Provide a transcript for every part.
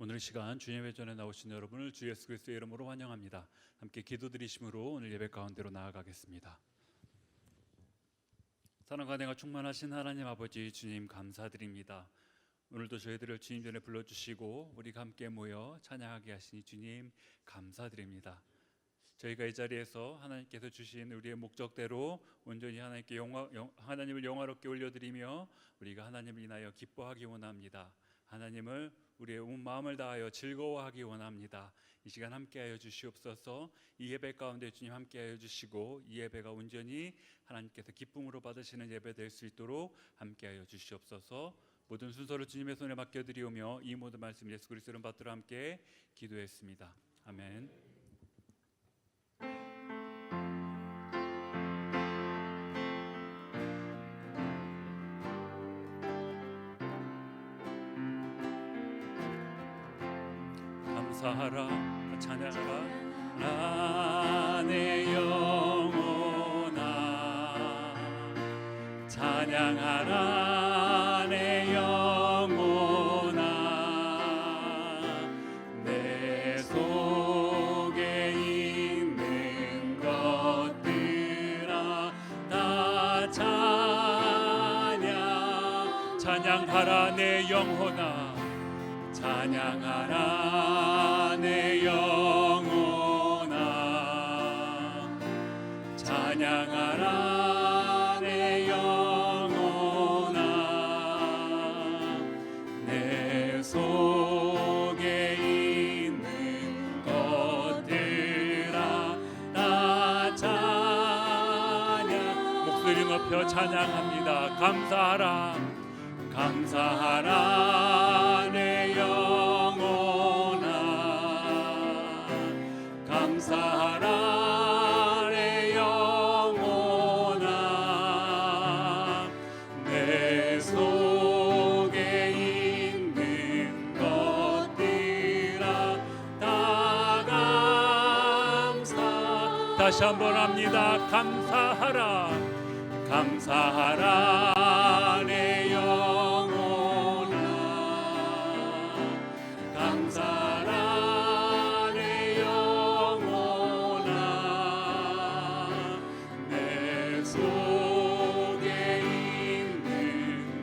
오늘 시간 주님의 전에 나오신 여러분을 주 예수 그리스도의 이름으로 환영합니다. 함께 기도드리심으로 오늘 예배 가운데로 나아가겠습니다. 사랑과 은혜가 충만하신 하나님 아버지 주님 감사드립니다. 오늘도 저희들을 주님 전에 불러주시고 우리가 함께 모여 찬양하게 하시니 주님 감사드립니다. 저희가 이 자리에서 하나님께서 주신 우리의 목적대로 온전히 하나님께 하나님을 영화롭게 올려드리며 우리가 하나님을 인하여 기뻐하기 원합니다. 하나님을 우리의 온 마음을 다하여 즐거워하기 원합니다. 이 시간 함께하여 주시옵소서. 이 예배 가운데 주님 함께하여 주시고 이 예배가 온전히 하나님께서 기쁨으로 받으시는 예배 될 수 있도록 함께하여 주시옵소서. 모든 순서를 주님의 손에 맡겨드리오며 이 모든 말씀 예수 그리스도 이름 받들어 함께 기도했습니다. 아멘. 감사하라 찬양하라 내 영혼아 찬양하라 내 영혼아 내 속에 있는 것들아 다 찬양하라 내 영혼아 찬양하라 내 영혼아 찬양하라 내 영혼아 내 속에 있는 것들아 다 찬양 목소리 높여 찬양합니다. 감사하라 감사하라 내 영혼아 감사하라 내 영혼아 내 속에 있는 것들아 다 감사 다시 한번 합니다. 감사하라 감사하라 내 영혼아 감사하라 내 영혼아 내 속에 있는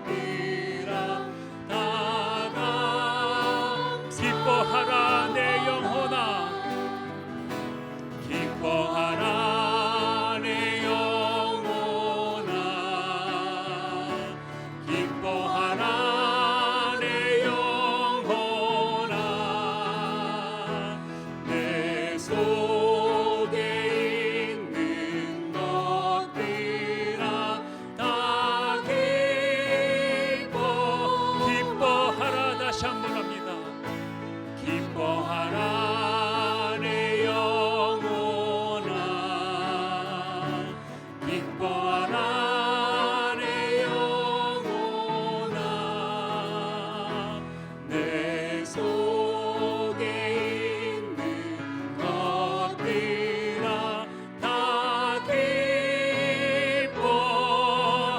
것들아 다 기뻐하라 내 영혼아 기뻐하라 내 영혼아 기뻐하라 내 영혼아 내 속에 있는 것들아 다 기뻐하라 다시 한번 합니다. 기뻐하라 내 영혼아 기뻐하라 내 영혼아 내 속에 있는 것들아 다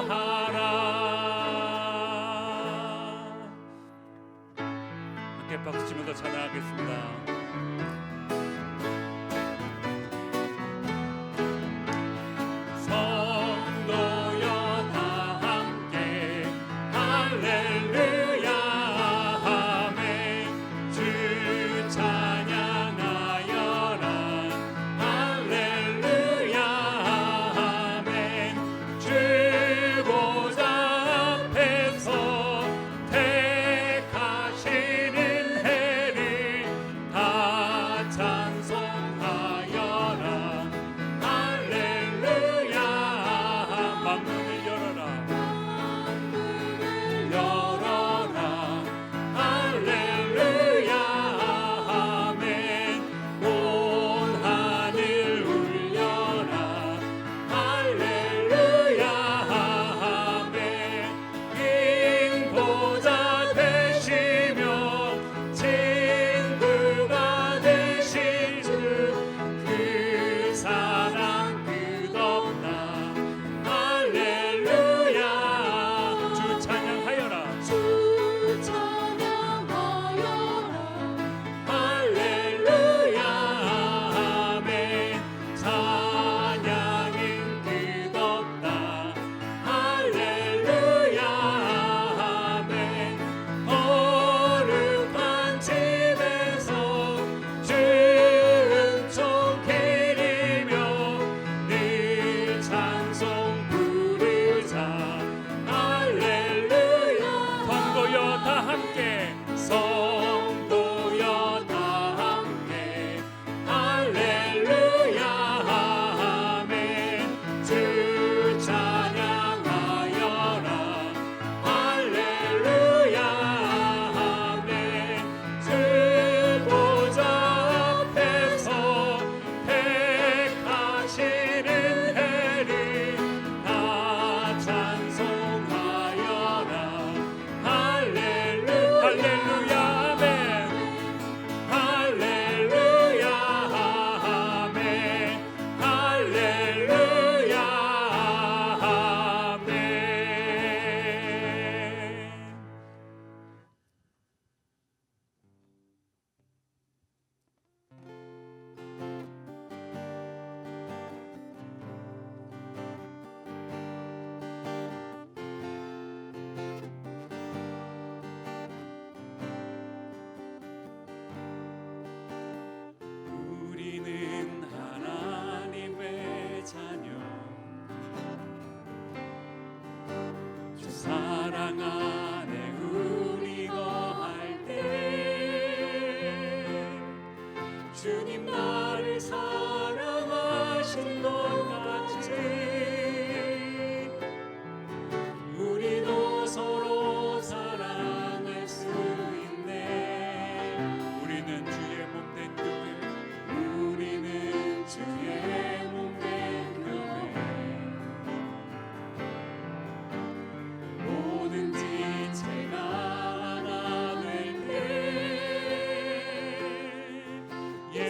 기뻐하라. 함께 박수 치면서 찬양하겠습니다. 성도여 다 함께 할렐루야 아멘 주 찬양하여라 할렐루야 아멘 주 보좌 앞에서 택하시는 해를 다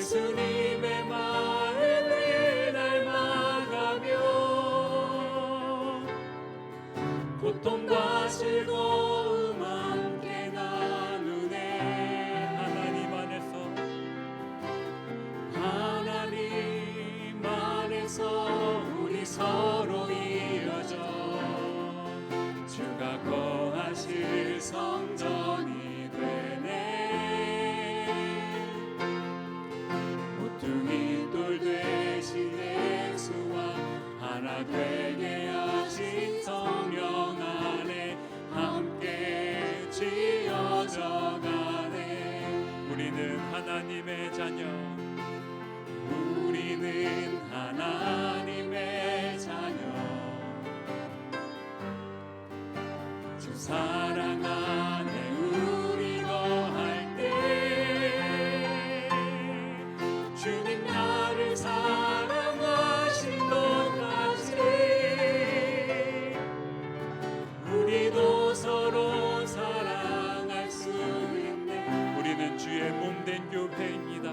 예수님의 마음을 닮아가며 고통과 즐거움 함께 나누네. 하나님 안에서 우리 서로 이어져 주가 거하실 성전이 되네. 모퉁이 돌 되신 예수와 하나 되게 하신 성령 안에 함께 지어져 가네. 우리는 하나님의 자녀, 우리는 하나님의 자녀. 주 사랑 안에 우리 거할 때 주님 나를 사랑하신 것같이 우리도 서로 사랑할 수 있네. 우리는 주의 몸된 교회입니다.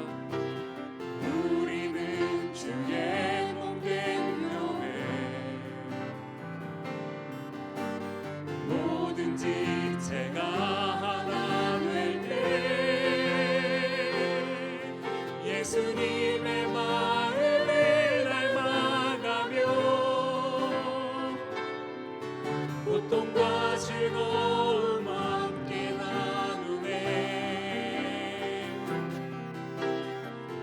우리는 주의 몸된 교회. 뭐든지 제가 하나 될 때 예수님의 마음을 닮아가며 고통과 즐거움 함께 나누네.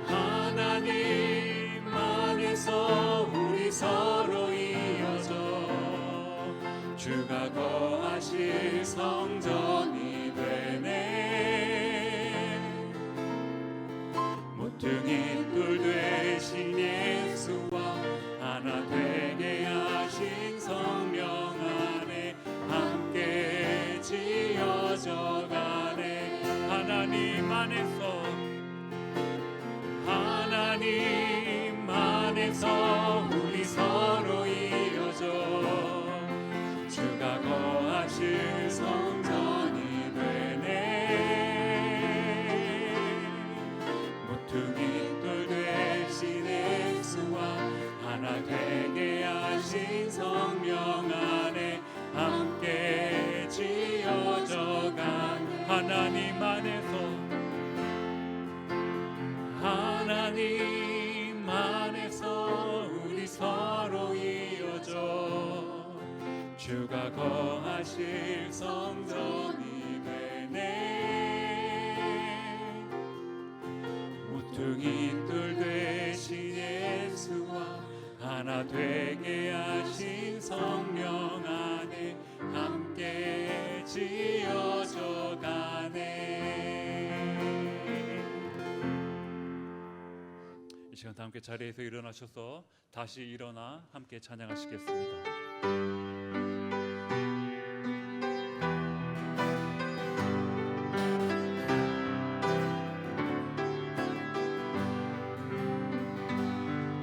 하나님 안에서 우리 서로 이어져 주가 거하실 성전이 되네. 모퉁이 돌 되신 예수와 하나 되게 하신 성령 안에 함께 지어져 가네. 하나님 안에서 우리 서로 이어져 주가 거하실 성전이 되네. 모퉁이 돌 되신 예수와 하나 되게 하신 성령 안에 함께 지어져 간 하나님 안에서 우리 서로 이어져 주가 거하실 성전이 되네. 모퉁이 돌 되신 예수와 하나 되게 하신 성령 안에 함께 지어져 가네. 이 시간 다 함께 자리에서 일어나셔서 다시 일어나 함께 찬양하시겠습니다.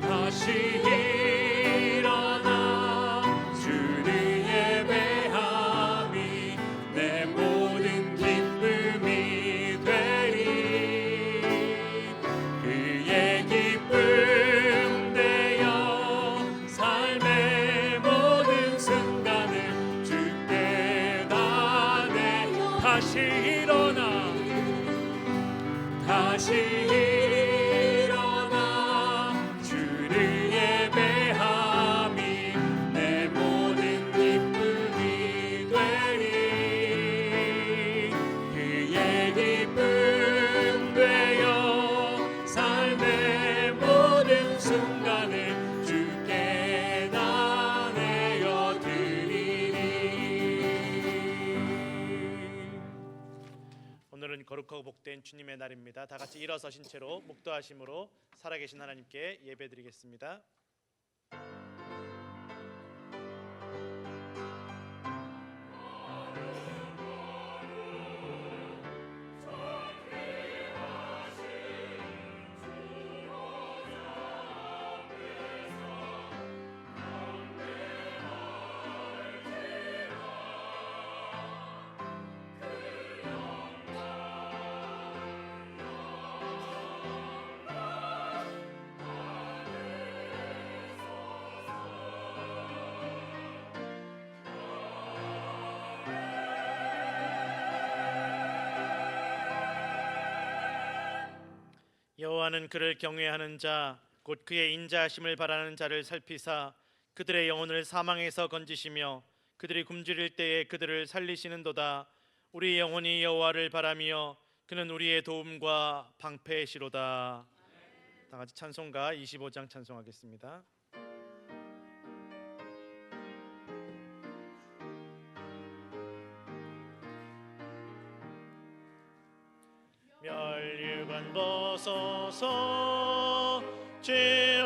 다시 일어나 주를 예배함이 내 모든 기쁨이 되리. 그의 기쁨 되어 삶의 모든 순간을 주께 다 내어 다시 일어나 순간을 주께 다 내어 드리리. 오늘은 거룩하고 복된 주님의 날입니다. 다 같이 일어서신 채로 묵도하심으로 살아계신 하나님께 예배드리겠습니다. 여호와는 그를 경외하는 자 곧 그의 인자하심을 바라는 자를 살피사 그들의 영혼을 사망에서 건지시며 그들이 굶주릴 때에 그들을 살리시는도다. 우리 영혼이 여호와를 바라며 그는 우리의 도움과 방패시로다. 다 같이 찬송가 25장 찬송하겠습니다. 멸류관 벗어서 주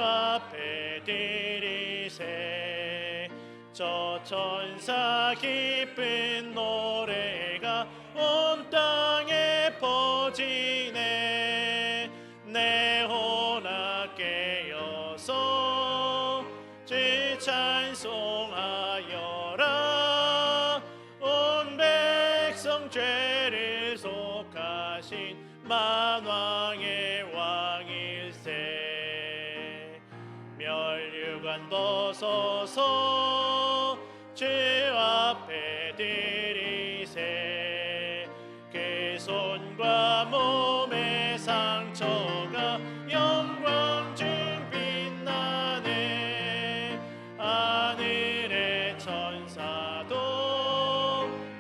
앞에 드리세. 저 천사 기쁜 노래가 온 땅에 퍼지네. 내 혼아 깨어서 주 찬송하여라. 온 백성 죄를 속하신 만왕의 왕일세. 멸류관 벗어서 주 앞에 드리세. 그 손과 몸의 상처가 영광 중 빛나네. 하늘의 천사도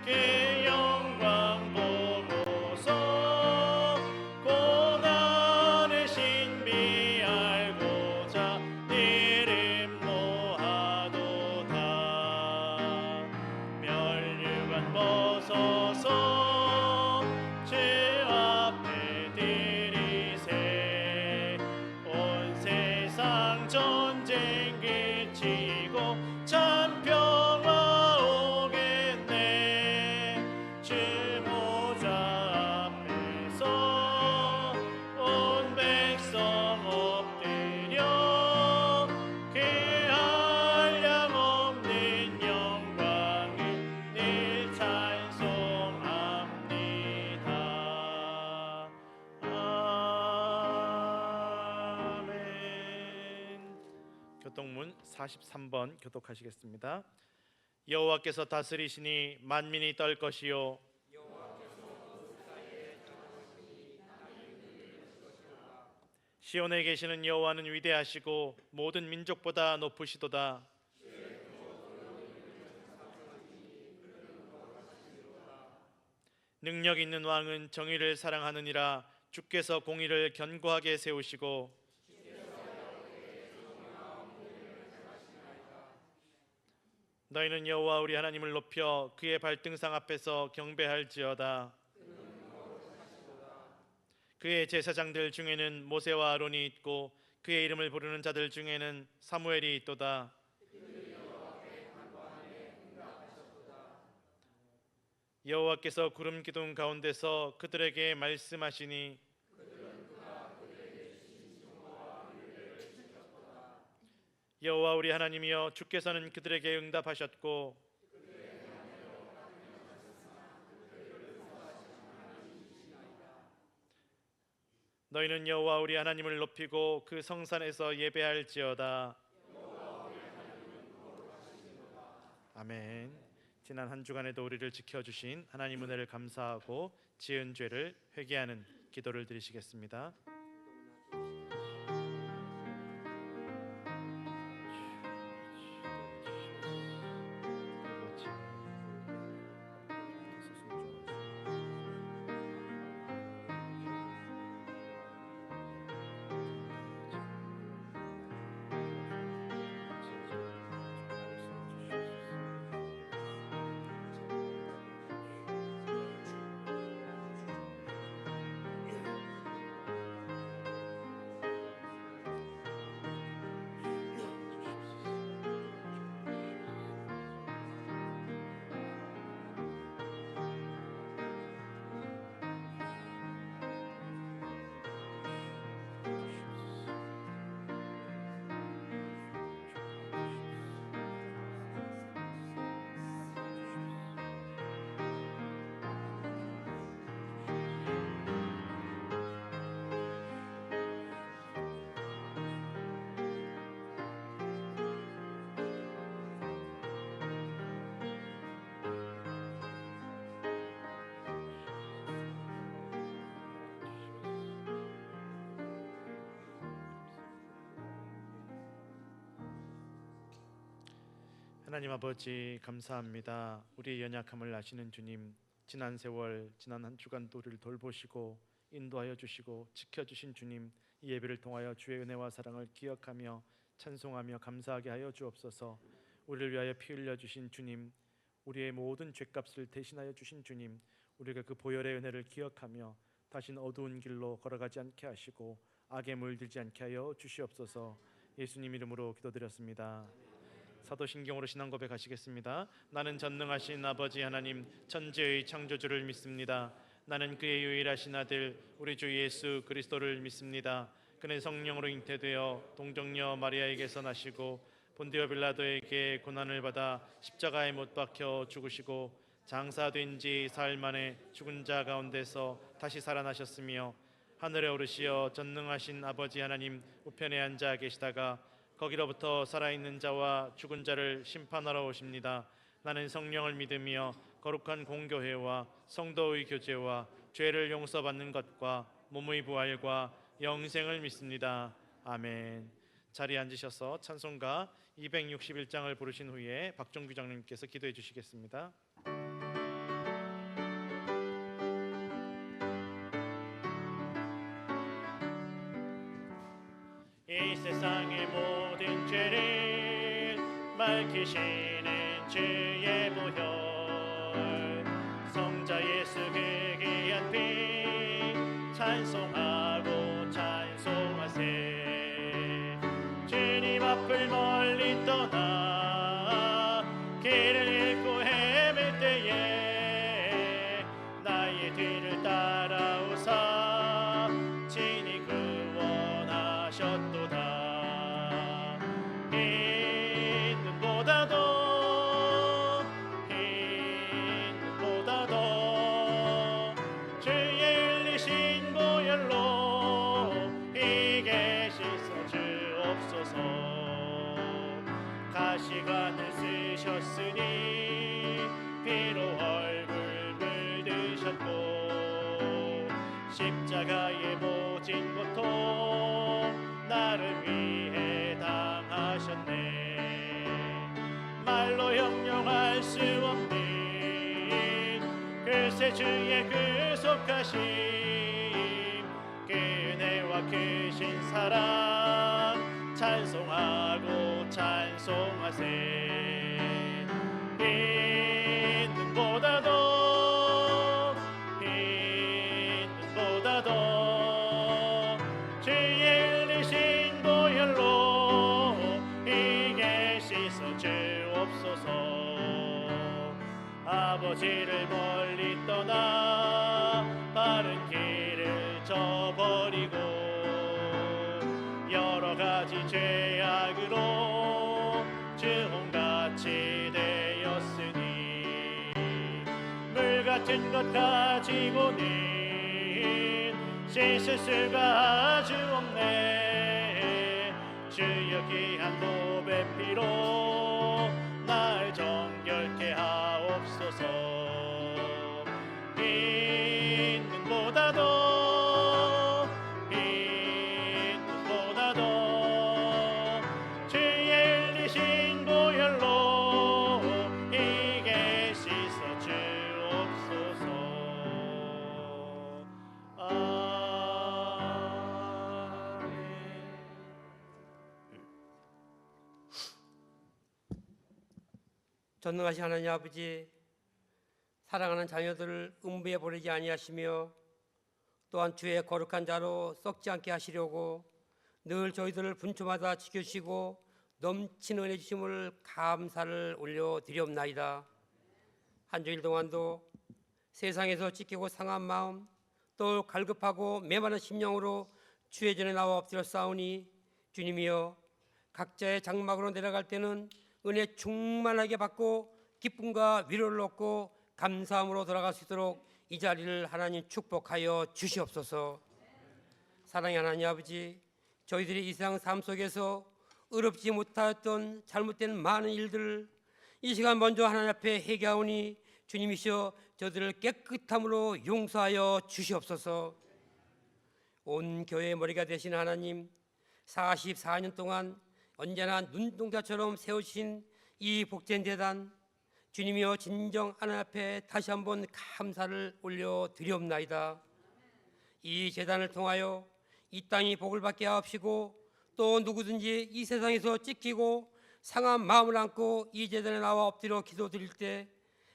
그 영광 보고서 고난을 신비 알고자 이름 모아도다. 멸류관 벗어서 주 앞에 드리세. 온 세상 전쟁 그치고 참 평화 오겠네. 주 보좌 앞에서 온 백성 엎드려 그 한량없는 영광을 늘 찬송합니다. 아멘. 교독문 43번 교독하시겠습니다. 여호와께서 다스리시니 만민이 떨 것이요 시온에 계시는 여호와는 위대하시고 모든 민족보다 높으시도다. 능력 있는 왕은 정의를 사랑하느니라. 주께서 공의를 견고하게 세우시고 너희는 여호와 우리 하나님을 높여 그의 발등상 앞에서 경배할지어다. 그의 제사장들 중에는 모세와 아론이 있고 그의 이름을 부르는 자들 중에는 사무엘이 있도다. 여호와께서 구름 기둥 가운데서 그들에게 말씀하시니 여호와 우리 하나님이여 주께서는 그들에게 응답하셨고 너희는 여호와 우리 하나님을 높이고 그 성산에서 예배할지어다. 아멘. 지난 한 주간에도 우리를 지켜주신 하나님 은혜를 감사하고 지은 죄를 회개하는 기도를 드리시겠습니다. 하나님 아버지 감사합니다. 우리의 연약함을 아시는 주님, 지난 세월, 지난 한 주간도 우리를 돌보시고 인도하여 주시고 지켜주신 주님, 이 예배를 통하여 주의 은혜와 사랑을 기억하며 찬송하며 감사하게 하여 주옵소서. 우리를 위하여 피 흘려 주신 주님, 우리의 모든 죄값을 대신하여 주신 주님, 우리가 그 보혈의 은혜를 기억하며 다신 어두운 길로 걸어가지 않게 하시고 악에 물들지 않게 하여 주시옵소서. 예수님 이름으로 기도드렸습니다. 사도신경으로 신앙 고백하시겠습니다. 나는 전능하신 아버지 하나님 천지의 창조주를 믿습니다. 나는 그의 유일하신 아들 우리 주 예수 그리스도를 믿습니다. 그는 성령으로 잉태되어 동정녀 마리아에게서 나시고 본디오 빌라도에게 고난을 받아 십자가에 못 박혀 죽으시고 장사된 지 사흘 만에 죽은 자 가운데서 다시 살아나셨으며 하늘에 오르시어 전능하신 아버지 하나님 우편에 앉아 계시다가 거기로부터 살아있는 자와 죽은 자를 심판하러 오십니다. 나는 성령을 믿으며 거룩한 공교회와 성도의 교제와 죄를 용서받는 것과 몸의 부활과 영생을 믿습니다. 아멘. 자리에 앉으셔서 찬송가 261장을 부르신 후에 박종규 장님께서 기도해 주시겠습니다. 이 세상의 모든 죄를 밝히시는 주의 보혈, 성자 예수 그 귀한 피 찬송하고 찬송하세. 주님 앞을 멀리 떠나 길을 잃고 헤맬 때에 나의 뒤를 따라오사 친히 구원하셨도다. 있는보다도 주의 흘리신 보혈로 이게 씻어 주옵소서. 가시관을 쓰셨으니 피로 얼굴 물드셨고 십자가의 모진 고통 나를 위해 당하셨네. 말로 형용할 수 없는 글쎄 주의 구속하심, 그 은혜와 크신 사랑 찬송하고 찬송하세. 있는보다도 주의 흘리신 보혈로 이게 씻어 주옵소서. 아버지를 멀리 떠나 바른 길을 저버리고 여러 가지 죄악으로 주홍같이 되었으니 물 같은 것 가지고는 씻을 수가 아주 없네. 주여 귀한 보배 피로 날 정결케 하옵소서. 있는보다도 주의 흘리신 보혈로 이게 씻어 주옵소서. 아멘. 전능하신 하나님 아버지, 사랑하는 자녀들을 음부에 보내지 아니하시며 또한 주의 거룩한 자로 썩지 않게 하시려고 늘 저희들을 분초마다 지켜주시고 넘치는 은혜 주심을 감사를 올려드리옵나이다. 한 주일 동안도 세상에서 지키고 상한 마음 또 갈급하고 메마른 심령으로 주의 전에 나와 엎드려 싸우니 주님이여, 각자의 장막으로 내려갈 때는 은혜 충만하게 받고 기쁨과 위로를 얻고 감사함으로 돌아갈 수 있도록 이 자리를 하나님 축복하여 주시옵소서. 사랑의 하나님 아버지, 저희들이 이 세상 삶 속에서 의롭지 못하였던 잘못된 많은 일들을 이 시간 먼저 하나님 앞에 회개하오니 주님이시여 저들을 깨끗함으로 용서하여 주시옵소서. 온 교회의 머리가 되신 하나님, 44년 동안 언제나 눈동자처럼 세우신 이 복된 제단 주님이여 진정 하나님 앞에 다시 한번 감사를 올려드리옵나이다. 이 제단을 통하여 이 땅이 복을 받게 하옵시고 또 누구든지 이 세상에서 찢기고 상한 마음을 안고 이 제단에 나와 엎드려 기도드릴 때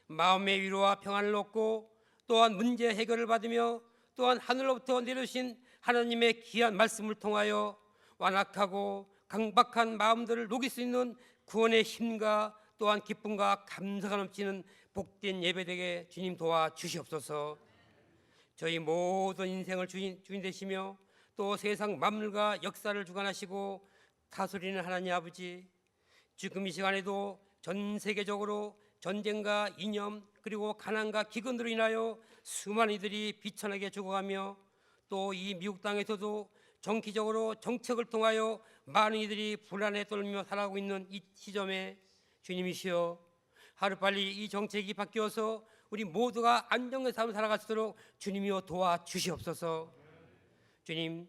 마음의 위로와 평안을 얻고 또한 문제 해결을 받으며 또한 하늘로부터 내려오신 하나님의 귀한 말씀을 통하여 완악하고 강박한 마음들을 녹일 수 있는 구원의 힘과 또한 기쁨과 감사가 넘치는 복된 예배되게 주님 도와주시옵소서. 저희 모든 인생을 주인 되시며 또 세상 만물과 역사를 주관하시고 다스리는 하나님 아버지, 지금 이 시간에도 전 세계적으로 전쟁과 이념 그리고 가난과 기근으로 인하여 수많은 이들이 비천하게 죽어가며 또 이 미국 땅에서도 정기적으로 정책을 통하여 많은 이들이 불안에 떨며 살아가고 있는 이 시점에 주님이시여 하루빨리 이 정책이 바뀌어서 우리 모두가 안정된 삶을 살아갈 수 있도록 주님이여 도와주시옵소서. 주님,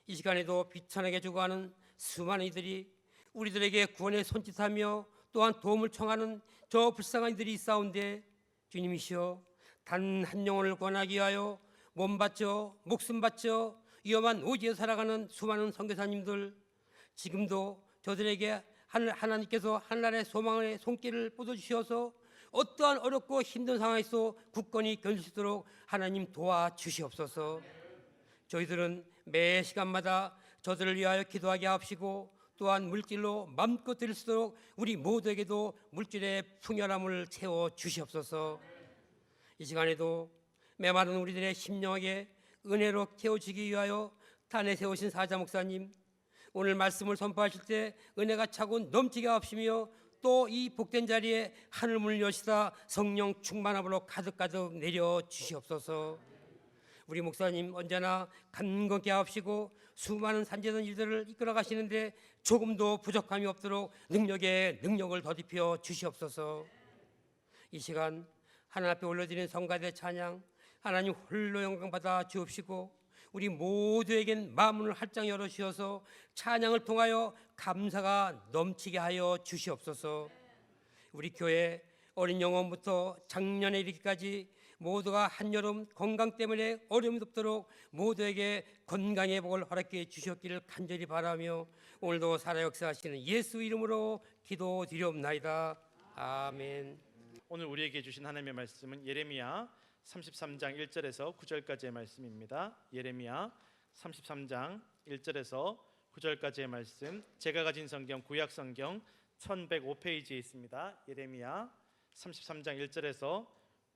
이 시간에도 비천하게 죽어가는 수많은 이들이 우리들에게 구원의 손짓하며 또한 도움을 청하는 저 불쌍한 이들이 있사온데 주님이시여 단 한 영혼을 구원하기 위하여 몸 바쳐 목숨 바쳐 위험한 오지에 살아가는 수많은 선교사님들, 지금도 저들에게 하나님께서 하늘나라의 소망의 손길을 뻗어주셔서 어떠한 어렵고 힘든 상황에서 굳건히 견딜 수 있도록 하나님 도와주시옵소서. 저희들은 매 시간마다 저들을 위하여 기도하게 하옵시고 또한 물질로 맘껏 드릴 수 있도록 우리 모두에게도 물질의 풍요함을 채워 주시옵소서. 이 시간에도 메마른 우리들의 심령에게 은혜로 채워주기 위하여 단에 세우신 사자 목사님, 오늘 말씀을 선포하실 때 은혜가 차고 넘치게 하옵시며 또 이 복된 자리에 하늘문을 여시다 성령 충만함으로 가득가득 내려 주시옵소서. 우리 목사님 언제나 간건케 하옵시고 수많은 산재된 일들을 이끌어 가시는데 조금도 부족함이 없도록 능력에 능력을 더입혀 주시옵소서. 이 시간 하나님 앞에 올려드리는 성가대 찬양 하나님 홀로 영광 받아 주옵시고 우리 모두에겐 마음을 활짝 열어주셔서 찬양을 통하여 감사가 넘치게 하여 주시옵소서. 우리 교회 어린 영혼부터 작년에 이르기까지 모두가 한여름 건강 때문에 어려움이 없도록 모두에게 건강의 복을 허락해 주셨기를 간절히 바라며 오늘도 살아 역사하시는 예수 이름으로 기도드리옵나이다. 아멘. 오늘 우리에게 주신 하나님의 말씀은 예레미야 33장 1절에서 9절까지의 말씀입니다. 예레미야 33장 1절에서 9절까지의 말씀, 제가 가진 성경 구약 성경 1105페이지에 있습니다. 예레미야 33장 1절에서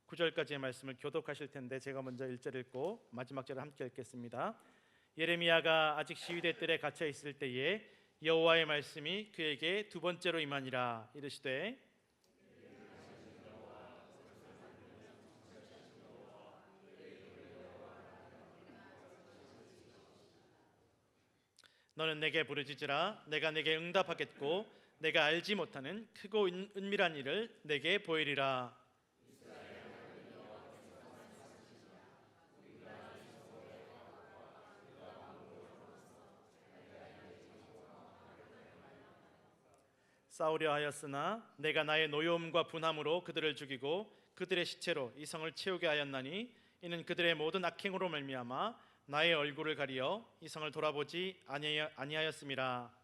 9절까지의 말씀을 교독하실 텐데 제가 먼저 1절 읽고 마지막 절을 함께 읽겠습니다. 예레미야가 아직 시위대 뜰에 갇혀 있을 때에 여호와의 말씀이 그에게 두 번째로 임하니라. 이르시되 너는 내게 부르짖으라. 내가 내게 응답하겠고 내가 알지 못하는 크고 은밀한 일을 내게 보이리라. 싸우려 하였으나 내가 나의 노여움과 분함으로 그들을 죽이고 그들의 시체로 이 성을 채우게 하였나니 이는 그들의 모든 악행으로 말미암아 나의 얼굴을 가리어 이 성을 돌아보지 아니하였음이라.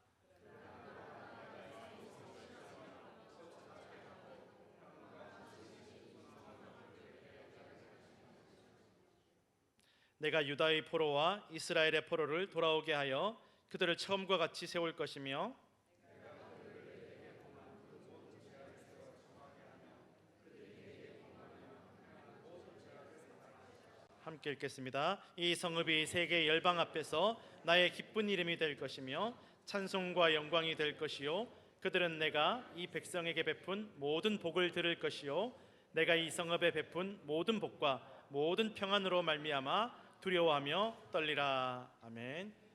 내가 유다의 포로와 이스라엘의 포로를 돌아오게 하여 그들을 처음과 같이 세울 것이며 함께 읽겠습니다. 이 성읍이 세계 열방 앞에서 나의 기쁜 이름이 될 것이며 찬송과 영광이 될 것이요 그들은 내가 이 백성에게 베푼 모든 복을 들을 것이요 내가 이 성읍에 베푼 모든 복과 모든 평안으로 말미암아 두려워하며 떨리라. 아멘.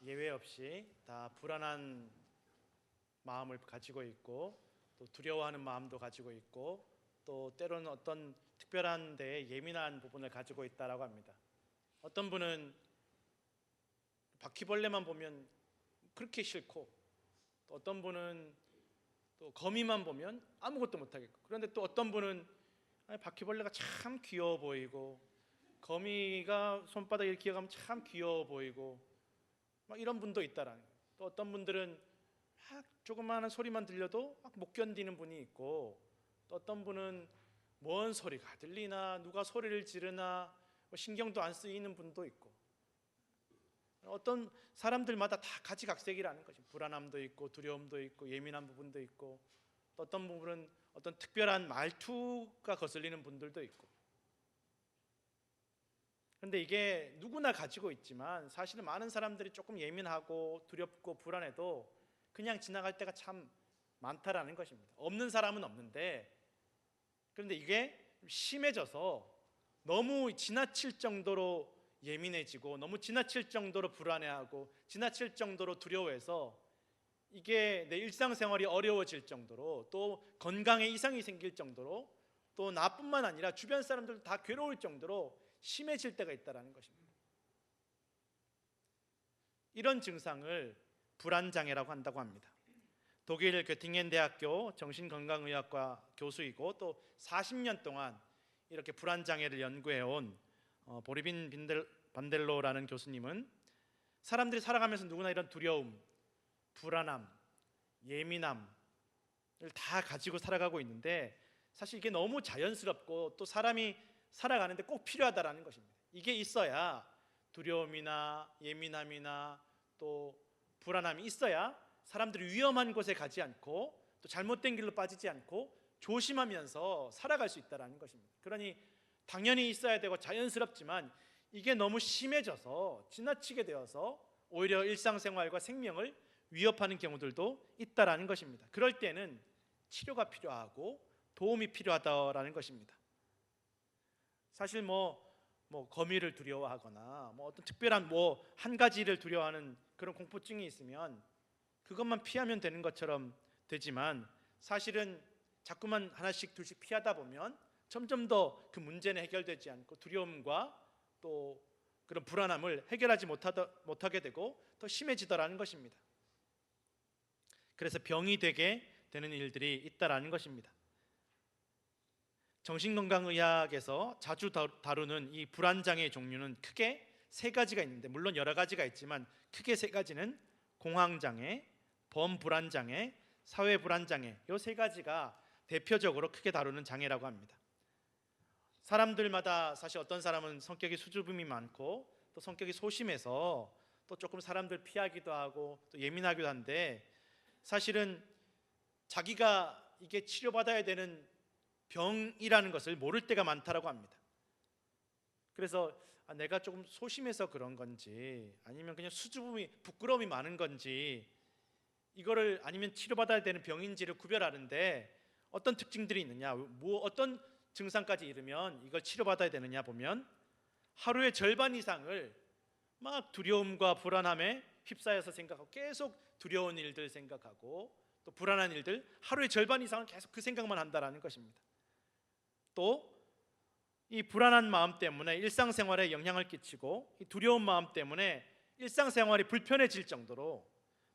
예외 없이 다 불안한 마음을 가지고 있고 또 두려워하는 마음도 가지고 있고 또 때로는 어떤 특별한 데에 예민한 부분을 가지고 있다라고 합니다. 어떤 분은 바퀴벌레만 보면 그렇게 싫고 또 어떤 분은 또 거미만 보면 아무것도 못하겠고 그런데 또 어떤 분은 바퀴벌레가 참 귀여워 보이고 거미가 손바닥에 이렇게 기어가면 참 귀여워 보이고 막 이런 분도 있다라는 거예요. 또 어떤 분들은 막 조그마한 소리만 들려도 막 못 견디는 분이 있고 또 어떤 분은 뭔 소리가 들리나 누가 소리를 지르나 뭐 신경도 안 쓰이는 분도 있고 어떤 사람들마다 다 가지각색이라는 거죠. 불안함도 있고 두려움도 있고 예민한 부분도 있고 또 어떤 부분은 어떤 특별한 말투가 거슬리는 분들도 있고 그런데 이게 누구나 가지고 있지만 사실은 많은 사람들이 조금 예민하고 두렵고 불안해도 그냥 지나갈 때가 참 많다라는 것입니다. 없는 사람은 없는데 그런데 이게 심해져서 너무 지나칠 정도로 예민해지고 너무 지나칠 정도로 불안해하고 지나칠 정도로 두려워해서 이게 내 일상생활이 어려워질 정도로 또 건강에 이상이 생길 정도로 또 나뿐만 아니라 주변 사람들도 다 괴로울 정도로 심해질 때가 있다는 것입니다. 이런 증상을 불안장애라고 한다고 합니다. 독일 göttingen 대학교 정신건강의학과 교수이고 또 40년 동안 이렇게 불안장애를 연구해온 보리빈 반델로라는 교수님은 사람들이 살아가면서 누구나 이런 두려움, 불안함, 예민함을 다 가지고 살아가고 있는데 사실 이게 너무 자연스럽고 또 사람이 살아가는데 꼭 필요하다라는 것입니다. 이게 있어야 두려움이나 예민함이나 또 불안함이 있어야 사람들이 위험한 곳에 가지 않고 또 잘못된 길로 빠지지 않고 조심하면서 살아갈 수 있다는 것입니다. 그러니 당연히 있어야 되고 자연스럽지만 이게 너무 심해져서 지나치게 되어서 오히려 일상생활과 생명을 위협하는 경우들도 있다라는 것입니다. 그럴 때는 치료가 필요하고 도움이 필요하다라는 것입니다. 사실 뭐 거미를 두려워하거나 뭐 어떤 특별한 한 가지를 두려워하는 그런 공포증이 있으면 그것만 피하면 되는 것처럼 되지만 사실은 자꾸만 하나씩 둘씩 피하다 보면 점점 더 그 문제는 해결되지 않고 두려움과 또 그런 불안함을 해결하지 못하게 되고 더 심해지더라는 것입니다. 그래서 병이 되게 되는 일들이 있다라는 것입니다. 정신건강의학에서 자주 다루는 이 불안장애의 종류는 크게 세 가지가 있는데 물론 여러 가지가 있지만 크게 세 가지는 공황장애, 범불안장애, 사회불안장애 이 세 가지가 대표적으로 크게 다루는 장애라고 합니다. 사람들마다 사실 어떤 사람은 성격이 수줍음이 많고 또 성격이 소심해서 또 조금 사람들 피하기도 하고 또 예민하기도 한데 사실은 자기가 이게 치료받아야 되는 병이라는 것을 모를 때가 많다라고 합니다. 그래서 내가 조금 소심해서 그런 건지 아니면 그냥 수줍음이 부끄러움이 많은 건지 이거를 아니면 치료받아야 되는 병인지를 구별하는데 어떤 특징들이 있느냐 어떤 증상까지 이르면 이걸 치료받아야 되느냐 보면 하루의 절반 이상을 막 두려움과 불안함에 휩싸여서 생각하고 계속 두려운 일들 생각하고 또 불안한 일들 하루의 절반 이상은 계속 그 생각만 한다라는 것입니다. 또 이 불안한 마음 때문에 일상생활에 영향을 끼치고 이 두려운 마음 때문에 일상생활이 불편해질 정도로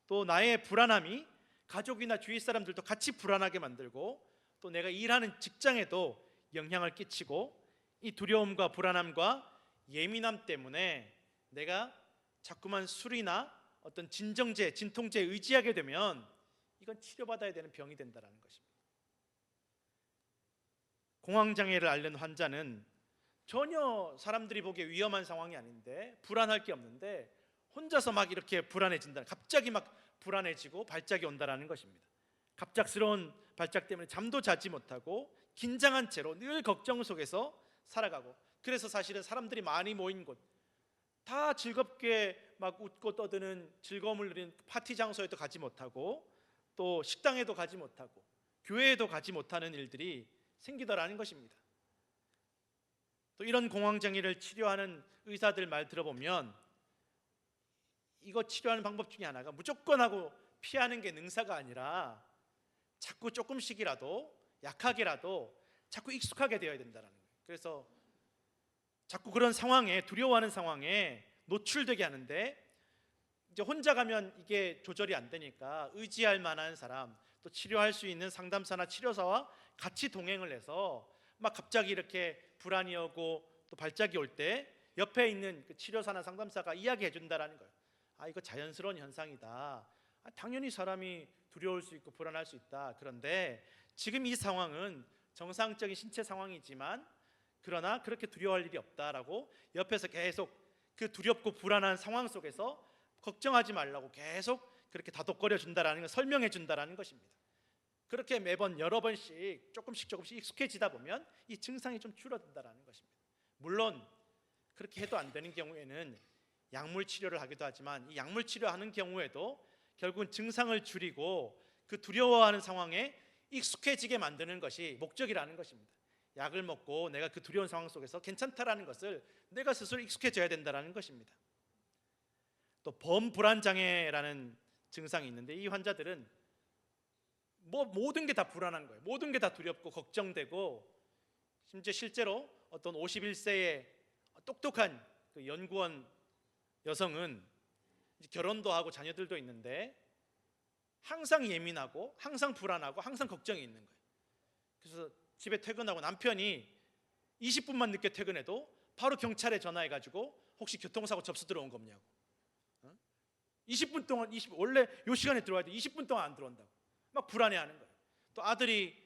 또 나의 불안함이 가족이나 주위 사람들도 같이 불안하게 만들고 또 내가 일하는 직장에도 영향을 끼치고 이 두려움과 불안함과 예민함 때문에 내가 자꾸만 술이나 어떤 진정제, 진통제에 의지하게 되면 이건 치료받아야 되는 병이 된다는 것입니다. 공황장애를 앓는 환자는 전혀 사람들이 보기에 위험한 상황이 아닌데 불안할 게 없는데 혼자서 막 이렇게 불안해진다. 갑자기 막 불안해지고 발작이 온다라는 것입니다. 갑작스러운 발작 때문에 잠도 자지 못하고 긴장한 채로 늘 걱정 속에서 살아가고 그래서 사실은 사람들이 많이 모인 곳 다 즐겁게 막 웃고 떠드는 즐거움을 누리는 파티 장소에도 가지 못하고 또 식당에도 가지 못하고 교회에도 가지 못하는 일들이 생기더라는 것입니다. 또 이런 공황장애를 치료하는 의사들 말 들어보면 이거 치료하는 방법 중에 하나가 무조건 하고 피하는 게 능사가 아니라 자꾸 조금씩이라도 약하게라도 자꾸 익숙하게 되어야 된다는 거예요. 그래서 자꾸 그런 상황에, 두려워하는 상황에 노출되게 하는데, 이제 혼자 가면 이게 조절이 안 되니까 의지할 만한 사람, 또 치료할 수 있는 상담사나 치료사와 같이 동행을 해서 막 갑자기 이렇게 불안이 오고 또 발작이 올 때 옆에 있는 그 치료사나 상담사가 이야기해 준다라는 거예요. 아, 이거 자연스러운 현상이다. 당연히 사람이 두려울 수 있고 불안할 수 있다. 그런데 지금 이 상황은 정상적인 신체 상황이지만 그러나 그렇게 두려워할 일이 없다라고 옆에서 계속 그 두렵고 불안한 상황 속에서 걱정하지 말라고 계속 그렇게 다독거려 준다라는 걸 설명해 준다라는 것입니다. 그렇게 매번 여러 번씩 조금씩 익숙해지다 보면 이 증상이 좀 줄어든다라는 것입니다. 물론 그렇게 해도 안 되는 경우에는 약물 치료를 하기도 하지만 이 약물 치료하는 경우에도 결국은 증상을 줄이고 그 두려워하는 상황에 익숙해지게 만드는 것이 목적이라는 것입니다. 약을 먹고 내가 그 두려운 상황 속에서 괜찮다라는 것을 내가 스스로 익숙해져야 된다는 것입니다. 또 범불안장애라는 증상이 있는데 이 환자들은 모든 게 다 불안한 거예요. 모든 게 다 두렵고 걱정되고, 심지어 실제로 어떤 51세의 똑똑한 그 연구원 여성은 결혼도 하고 자녀들도 있는데 항상 예민하고 항상 불안하고 항상 걱정이 있는 거예요. 그래서 집에 퇴근하고 남편이 20분만 늦게 퇴근해도 바로 경찰에 전화해가지고 혹시 교통사고 접수 들어온 겁냐고. 20분 동안 원래 요 시간에 들어와야 돼. 20분 동안 안 들어온다고 막 불안해하는 거예요. 또 아들이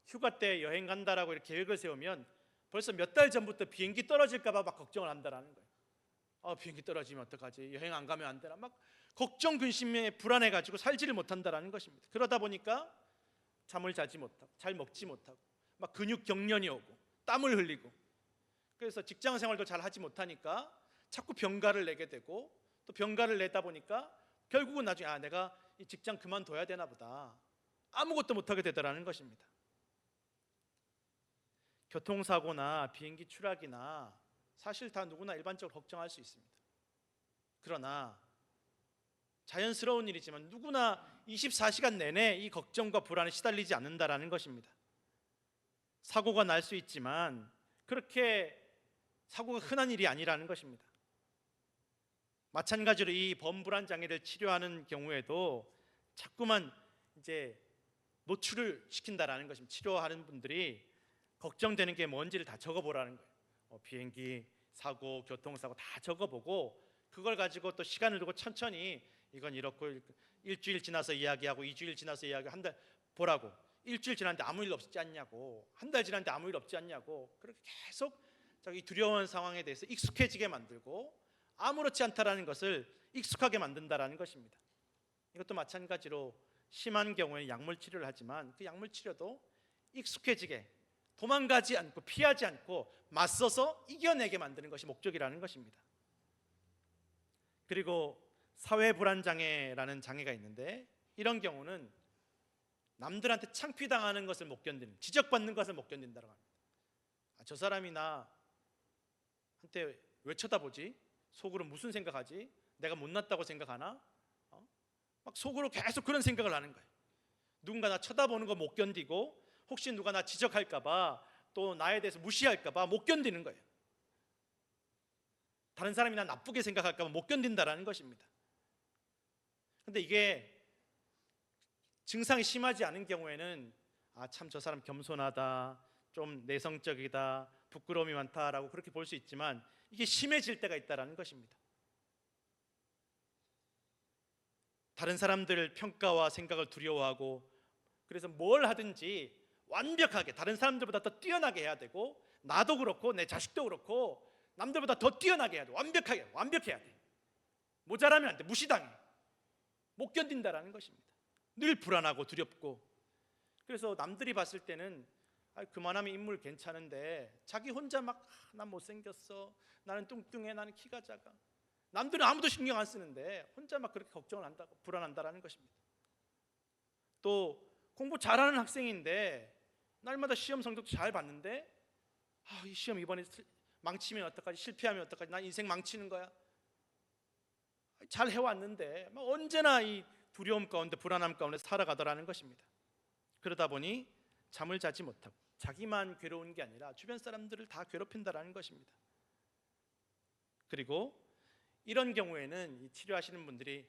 휴가 때 여행 간다라고 이렇게 계획을 세우면 벌써 몇 달 전부터 비행기 떨어질까 봐 막 걱정을 한다라는 거예요. 비행기 떨어지면 어떡하지? 여행 안 가면 안 되나? 막 걱정 근심에 불안해가지고 살지를 못한다라는 것입니다. 그러다 보니까 잠을 자지 못하고 잘 먹지 못하고 막 근육 경련이 오고 땀을 흘리고, 그래서 직장 생활도 잘 하지 못하니까 자꾸 병가를 내게 되고, 또 병가를 내다 보니까 결국은 나중에 내가 이 직장 그만둬야 되나 보다, 아무것도 못하게 되더라는 것입니다. 교통사고나 비행기 추락이나 사실 다 누구나 일반적으로 걱정할 수 있습니다. 그러나 자연스러운 일이지만 누구나 24시간 내내 이 걱정과 불안에 시달리지 않는다라는 것입니다. 사고가 날 수 있지만 그렇게 사고가 흔한 일이 아니라는 것입니다. 마찬가지로 이 범불안 장애를 치료하는 경우에도 자꾸만 이제 노출을 시킨다라는 것입니다. 치료하는 분들이 걱정되는 게 뭔지를 다 적어보라는 거예요. 비행기 사고, 교통사고 다 적어보고 그걸 가지고 또 시간을 두고 천천히 이건 이렇고, 일주일 지나서 이야기하고 2주일 지나서 이야기하고 한 달 보라고, 일주일 지났는데 아무 일 없지 않냐고, 한 달 지났는데 아무 일 없지 않냐고, 그렇게 계속 자기 두려운 상황에 대해서 익숙해지게 만들고 아무렇지 않다라는 것을 익숙하게 만든다라는 것입니다. 이것도 마찬가지로 심한 경우에 약물 치료를 하지만 그 약물 치료도 익숙해지게, 도망가지 않고 피하지 않고 맞서서 이겨내게 만드는 것이 목적이라는 것입니다. 그리고 사회불안장애라는 장애가 있는데 이런 경우는 남들한테 창피당하는 것을 못 견디는, 지적받는 것을 못 견딘다고 합니다. 저 사람이 나한테 왜 쳐다보지? 속으로 무슨 생각하지? 내가 못났다고 생각하나? 막 속으로 계속 그런 생각을 하는 거예요. 누군가 나 쳐다보는 거 못 견디고, 혹시 누가 나 지적할까 봐, 또 나에 대해서 무시할까 봐 못 견디는 거예요. 다른 사람이 나 나쁘게 생각할까 봐 못 견딘다라는 것입니다. 근데 이게 증상이 심하지 않은 경우에는 참 저 사람 겸손하다, 좀 내성적이다, 부끄러움이 많다라고 그렇게 볼 수 있지만 이게 심해질 때가 있다라는 것입니다. 다른 사람들 평가와 생각을 두려워하고, 그래서 뭘 하든지 완벽하게 다른 사람들보다 더 뛰어나게 해야 되고, 나도 그렇고 내 자식도 그렇고 남들보다 더 뛰어나게 해야 돼. 완벽해야 돼. 모자라면 안 돼. 무시당해. 못 견딘다라는 것입니다. 늘 불안하고 두렵고, 그래서 남들이 봤을 때는 그만하면 인물 괜찮은데 자기 혼자 막 난 못생겼어, 나는 뚱뚱해, 나는 키가 작아, 남들은 아무도 신경 안 쓰는데 혼자 막 그렇게 걱정을 한다고, 불안한다라는 것입니다. 또 공부 잘하는 학생인데 날마다 시험 성적도 잘 봤는데 이 시험 이번에 망치면 어떡하지, 실패하면 어떡하지, 난 인생 망치는 거야, 잘 해왔는데 막 언제나 이 두려움 가운데 불안함 가운데 살아가더라는 것입니다. 그러다 보니 잠을 자지 못하고 자기만 괴로운 게 아니라 주변 사람들을 다 괴롭힌다라는 것입니다. 그리고 이런 경우에는 이 치료하시는 분들이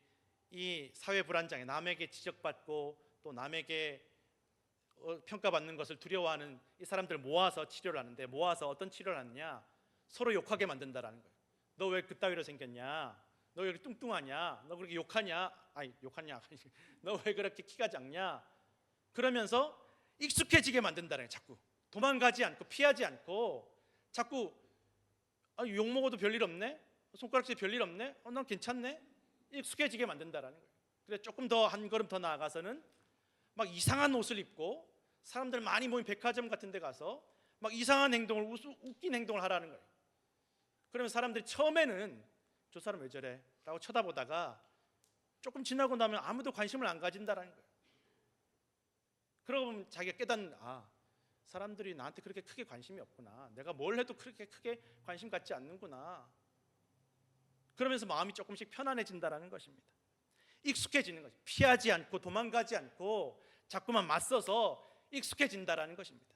이 사회 불안장애, 남에게 지적받고 또 남에게 평가받는 것을 두려워하는 이 사람들을 모아서 치료를 하는데, 모아서 어떤 치료를 하느냐, 서로 욕하게 만든다라는 거예요. 너 왜 그따위로 생겼냐, 너 왜 이렇게 뚱뚱하냐, 너 그렇게 욕하냐, 너 왜 그렇게 키가 작냐, 그러면서 익숙해지게 만든다는 거예요. 자꾸 도망가지 않고 피하지 않고 자꾸 욕 먹어도 별일 없네, 손가락질 별일 없네, 난 괜찮네, 익숙해지게 만든다라는 거예요. 그래서 조금 더 한 걸음 더 나아가서는 막 이상한 옷을 입고 사람들 많이 모인 백화점 같은 데 가서 막 이상한 행동을, 웃긴 행동을 하라는 거예요. 그러면 사람들이 처음에는 저 사람 왜 저래? 라고 쳐다보다가 조금 지나고 나면 아무도 관심을 안 가진다라는 거예요. 그러고 보면 자기가 깨닫는, 사람들이 나한테 그렇게 크게 관심이 없구나, 내가 뭘 해도 그렇게 크게 관심 갖지 않는구나. 그러면서 마음이 조금씩 편안해진다라는 것입니다. 익숙해지는 거죠. 피하지 않고 도망가지 않고 자꾸만 맞서서 익숙해진다라는 것입니다.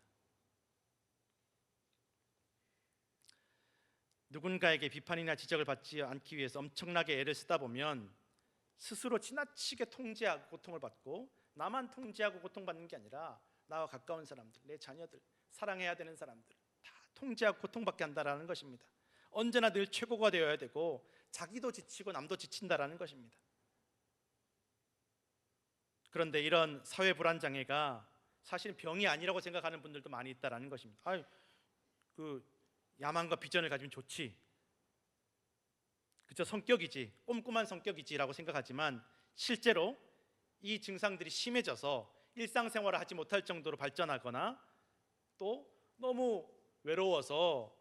누군가에게 비판이나 지적을 받지 않기 위해서 엄청나게 애를 쓰다 보면 스스로 지나치게 통제하고 고통을 받고, 나만 통제하고 고통받는 게 아니라 나와 가까운 사람들, 내 자녀들, 사랑해야 되는 사람들 다 통제하고 고통받게 한다라는 것입니다. 언제나 늘 최고가 되어야 되고 자기도 지치고 남도 지친다라는 것입니다. 그런데 이런 사회 불안 장애가 사실 병이 아니라고 생각하는 분들도 많이 있다라는 것입니다. 그 야망과 비전을 가지면 좋지, 그저 성격이지, 꼼꼼한 성격이지라고 생각하지만 실제로 이 증상들이 심해져서 일상생활을 하지 못할 정도로 발전하거나 또 너무 외로워서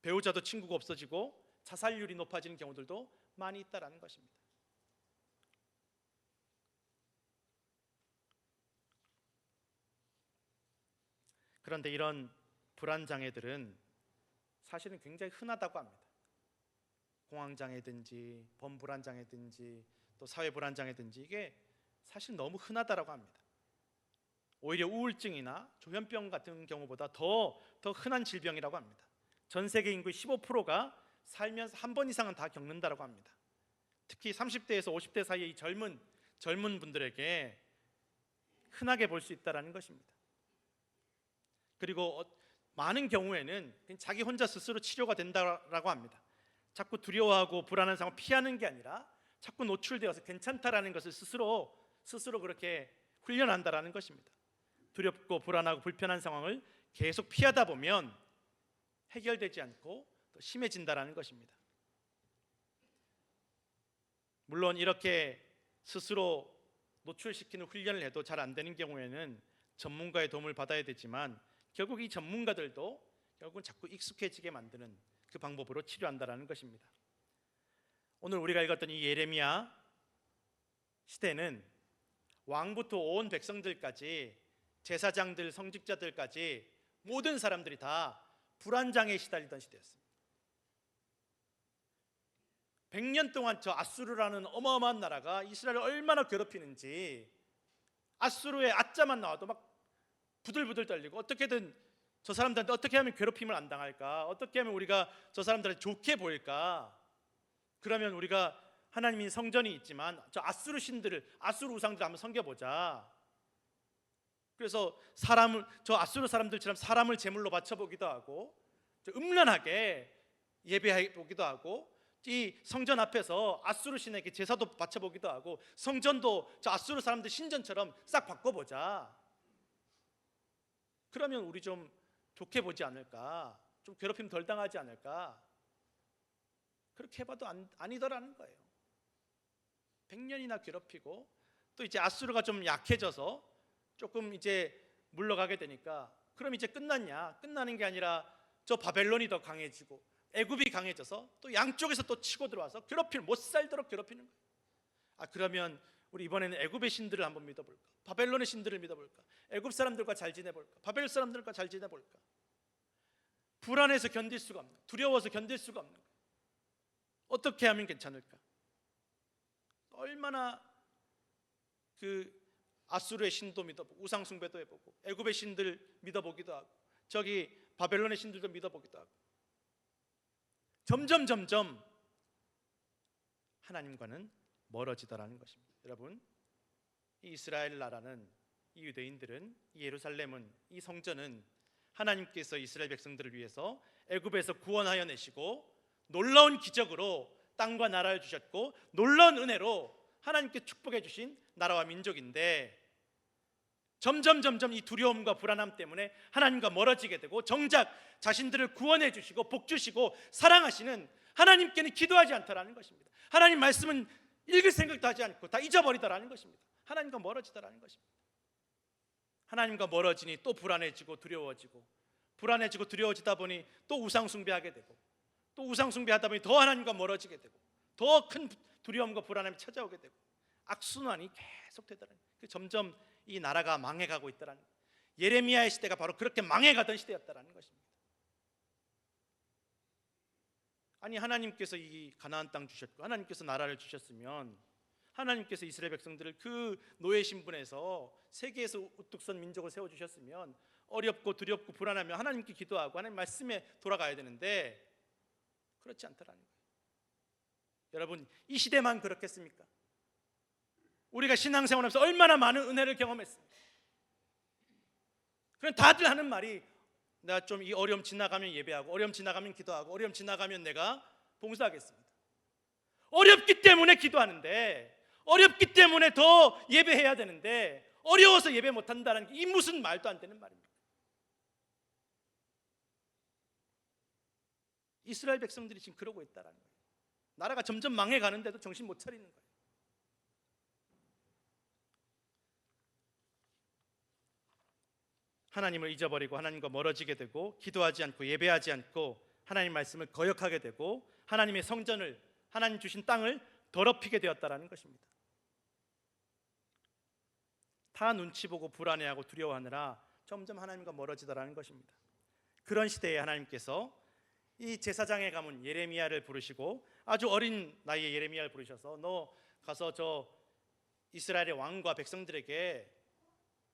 배우자도 친구가 없어지고 자살률이 높아지는 경우들도 많이 있다라는 것입니다. 그런데 이런 불안장애들은 사실은 굉장히 흔하다고 합니다. 공황장애든지 범불안장애든지 또 사회불안장애든지 이게 사실 너무 흔하다라고 합니다. 오히려 우울증이나 조현병 같은 경우보다 더 흔한 질병이라고 합니다. 전 세계 인구의 15%가 살면서 한 번 이상은 다 겪는다라고 합니다. 특히 30대에서 50대 사이의 이 젊은 분들에게 흔하게 볼 수 있다라는 것입니다. 그리고 많은 경우에는 자기 혼자 스스로 치료가 된다라고 합니다. 자꾸 두려워하고 불안한 상황을 피하는 게 아니라 자꾸 노출되어서 괜찮다라는 것을 스스로 그렇게 훈련한다라는 것입니다. 두렵고 불안하고 불편한 상황을 계속 피하다 보면 해결되지 않고 더 심해진다라는 것입니다. 물론 이렇게 스스로 노출시키는 훈련을 해도 잘 안 되는 경우에는 전문가의 도움을 받아야 되지만, 결국 이 전문가들도 결국은 자꾸 익숙해지게 만드는 그 방법으로 치료한다라는 것입니다. 오늘 우리가 읽었던 이 예레미야 시대는 왕부터 온 백성들까지, 제사장들, 성직자들까지 모든 사람들이 다 불안장애에 시달리던 시대였습니다. 100년 동안 저 아수르라는 어마어마한 나라가 이스라엘을 얼마나 괴롭히는지, 아수르의 아자만 나와도 막 부들부들 떨리고, 어떻게든 저 사람들한테 어떻게 하면 괴롭힘을 안 당할까, 어떻게 하면 우리가 저 사람들한테 좋게 보일까, 그러면 우리가 하나님이 성전이 있지만 저 아수르 신들을, 아수르 우상들을 한번 섬겨보자. 그래서 저 아수르 사람들처럼 사람을 제물로 바쳐보기도 하고, 음란하게 예배해 보기도 하고, 이 성전 앞에서 아수르 신에게 제사도 바쳐보기도 하고, 성전도 저 아수르 사람들 신전처럼 싹 바꿔보자. 그러면 우리 좀 좋게 보지 않을까, 좀 괴롭힘 덜 당하지 않을까. 그렇게 해봐도 아니더라는 거예요. 100년이나 괴롭히고, 또 이제 아수르가 좀 약해져서 조금 이제 물러가게 되니까, 그럼 이제 끝났냐? 끝나는 게 아니라 저 바벨론이 더 강해지고 애굽이 강해져서 또 양쪽에서 또 치고 들어와서 못 살도록 괴롭히는 거예요. 그러면 우리 이번에는 애굽의 신들을 한번 믿어볼까? 바벨론의 신들을 믿어볼까? 애굽 사람들과 잘 지내볼까? 바벨 사람들과 잘 지내볼까? 불안해서 견딜 수가 없는, 두려워서 견딜 수가 없는 거예요. 어떻게 하면 괜찮을까? 얼마나 그 아수르의 신도 믿어보고 우상 숭배도 해보고 애굽의 신들 믿어보기도 하고 저기 바벨론의 신들도 믿어보기도 하고 점점 하나님과는 멀어지더라는 것입니다. 여러분, 이 이스라엘 나라는, 이 유대인들은, 이 예루살렘은, 이 성전은 하나님께서 이스라엘 백성들을 위해서 애굽에서 구원하여 내시고 놀라운 기적으로 땅과 나라를 주셨고 놀라운 은혜로 하나님께 축복해 주신 나라와 민족인데 점점 이 두려움과 불안함 때문에 하나님과 멀어지게 되고 정작 자신들을 구원해 주시고 복 주시고 사랑하시는 하나님께는 기도하지 않더라는 것입니다. 하나님 말씀은 읽을 생각도 하지 않고 다 잊어버리더라는 것입니다. 하나님과 멀어지더라는 것입니다. 하나님과 멀어지니 또 불안해지고 두려워지고 불안해지고 두려워지다 보니 또 우상 숭배하게 되고 또 우상 숭배하다 보니 더 하나님과 멀어지게 되고 더 큰 두려움과 불안함이 찾아오게 되고 악순환이 계속되더라는 거예요. 점점 이 나라가 망해가고 있더라는 거예요. 예레미야의 시대가 바로 그렇게 망해가던 시대였다라는 것입니다. 아니 하나님께서 이 가나안 땅 주셨고 하나님께서 나라를 주셨으면 하나님께서 이스라엘 백성들을 그 노예 신분에서 세계에서 우뚝 선 민족을 세워주셨으면 어렵고 두렵고 불안하면 하나님께 기도하고 하나님 말씀에 돌아가야 되는데 그렇지 않더라는 거예요. 여러분, 이 시대만 그렇겠습니까? 우리가 신앙생활하면서 얼마나 많은 은혜를 경험했습니까? 그럼 다들 하는 말이 내가 좀 이 어려움 지나가면 예배하고 어려움 지나가면 기도하고 어려움 지나가면 내가 봉사하겠습니다. 어렵기 때문에 기도하는데 어렵기 때문에 더 예배해야 되는데 어려워서 예배 못한다는 게 이 무슨 말도 안 되는 말입니까? 이스라엘 백성들이 지금 그러고 있다는 거예요. 나라가 점점 망해가는데도 정신 못 차리는 거예요. 하나님을 잊어버리고 하나님과 멀어지게 되고 기도하지 않고 예배하지 않고 하나님 말씀을 거역하게 되고 하나님의 성전을 하나님 주신 땅을 더럽히게 되었다라는 것입니다. 다 눈치 보고 불안해하고 두려워하느라 점점 하나님과 멀어지더라는 것입니다. 그런 시대에 하나님께서 이 제사장의 가문 예레미야를 부르시고 아주 어린 나이에 예레미야를 부르셔서 너 가서 저 이스라엘의 왕과 백성들에게